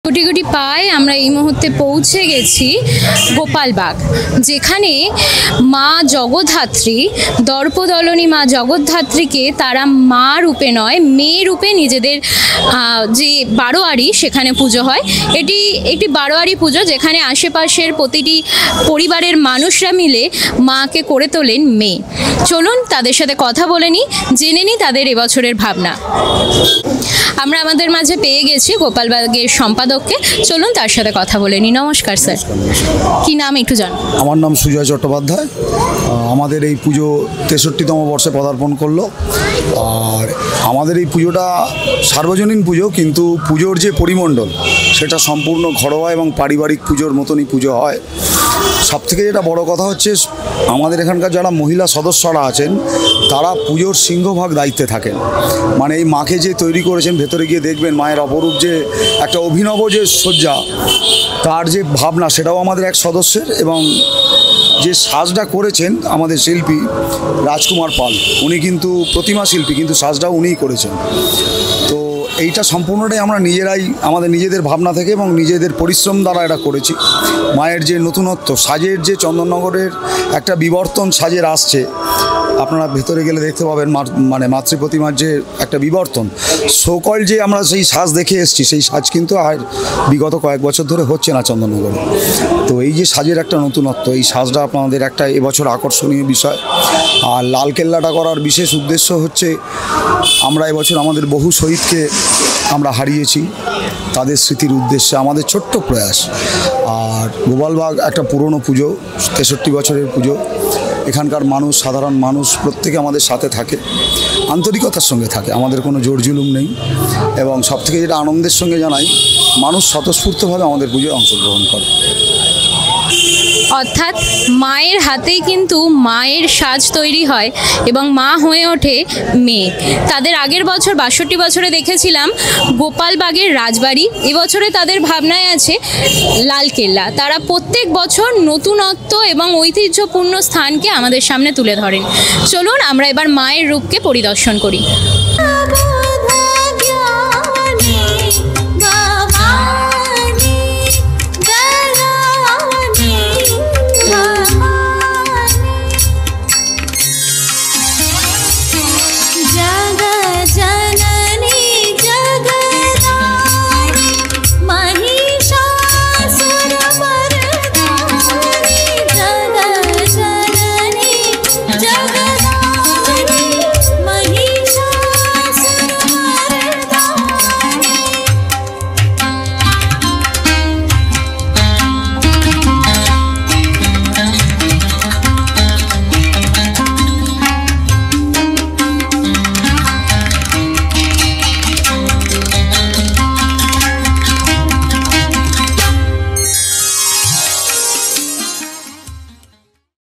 গুটি গুটি পায়ে আমরা এই মুহূর্তে পৌঁছে গেছি গোপালবাগ, যেখানে মা জগদ্ধাত্রী, দর্পদলনী মা জগদ্ধাত্রীকে তারা মা রূপে নয় মেয়ে রূপে নিজেদের যে বারোয়ারি সেখানে পুজো হয়। এটি একটি বারোয়ারি পুজো, যেখানে আশেপাশের প্রতিটি পরিবারের মানুষরা মিলে মাকে করে তোলেন মেয়ে। চলুন তাদের সাথে কথা বলে নিই, জেনে নিই তাদের এবছরের ভাবনা। আমরা আমাদের মাঝে পেয়ে গেছি গোপালবাগের সম্পাদককে, চলুন তার সাথে কথা বলে নিই। নমস্কার স্যার, কি নাম একটু জান? আমার নাম সুজয় চট্টোপাধ্যায়। আমাদের এই পুজো 63তম বর্ষে পদার্পণ করলো। আর আমাদের এই পুজোটা সার্বজনীন পুজো, কিন্তু পুজোর যে পরিমণ্ডল সেটা সম্পূর্ণ ঘরোয়া এবং পারিবারিক পুজোর মতনই পুজো হয়। সবথেকে যেটা বড় কথা হচ্ছে, আমাদের এখানকার যারা মহিলা সদস্যরা আছেন তারা পুজোর সিংহভাগ দায়িত্বে থাকেন। মানে এই মাকে যে তৈরি করেছেন, ভেতরে গিয়ে দেখবেন মায়ের অপরূপ যে একটা অভিনব যে সজ্জা, তার যে ভাবনা সেটাও আমাদের এক সদস্যের, এবং যে সাজটা করেছেন আমাদের শিল্পী রাজকুমার পাল, উনি কিন্তু প্রতিমা শিল্পী, কিন্তু সাজটাও উনিই করেছেন। তো এইটা সম্পূর্ণটাই আমরা নিজেরাই আমাদের নিজেদের ভাবনা থেকে এবং নিজেদের পরিশ্রম দ্বারা এটা করেছি। মায়ের যে নতুনত্ব সাজের, যে চন্দননগরের একটা বিবর্তন সাজের আসছে, আপনারা ভেতরে গেলে দেখতে পাবেন মানে মাতৃ প্রতিমার যে একটা বিবর্তন, সকল যে আমরা সেই সাজ দেখে এসেছি, সেই সাজ কিন্তু আর বিগত কয়েক বছর ধরে হচ্ছে না চন্দননগরে। তো এই যে সাজের একটা নতুনত্ব, এই সাজটা আপনাদের একটা এবছর আকর্ষণীয় বিষয়। আর লালকেল্লাটা করার বিশেষ উদ্দেশ্য হচ্ছে, আমরা এবছর আমাদের বহু শহীদকে আমরা হারিয়েছি, তাদের স্মৃতির উদ্দেশ্যে আমাদের ছোট্ট প্রয়াস। আর গোপালবাগ একটা পুরনো পুজো, 63 বছরের পুজো। এখানকার মানুষ, সাধারণ মানুষ প্রত্যেকে আমাদের সাথে থাকে, আন্তরিকতার সঙ্গে থাকে, আমাদের কোনো জোর জুলুম নেই। এবং সবথেকে যেটা আনন্দের সঙ্গে জানাই, মানুষ স্বতঃস্ফূর্তভাবে আমাদের পুজোয় অংশগ্রহণ করে। অর্থাৎ মায়ের হাতেই কিন্তু মায়ের সাজ তৈরি হয় এবং মা হয়ে ওঠে মেয়ে। তাদের আগের বছর 62 বছরে দেখেছিলাম গোপালবাগের রাজবাড়ি, এবছরে তাদের ভাবনায় আছে লালকেল্লা। তারা প্রত্যেক বছর নতুনত্ব এবং ঐতিহ্যপূর্ণ স্থানকে আমাদের সামনে তুলে ধরেন। চলুন আমরা এবার মায়ের রূপকে পরিদর্শন করি।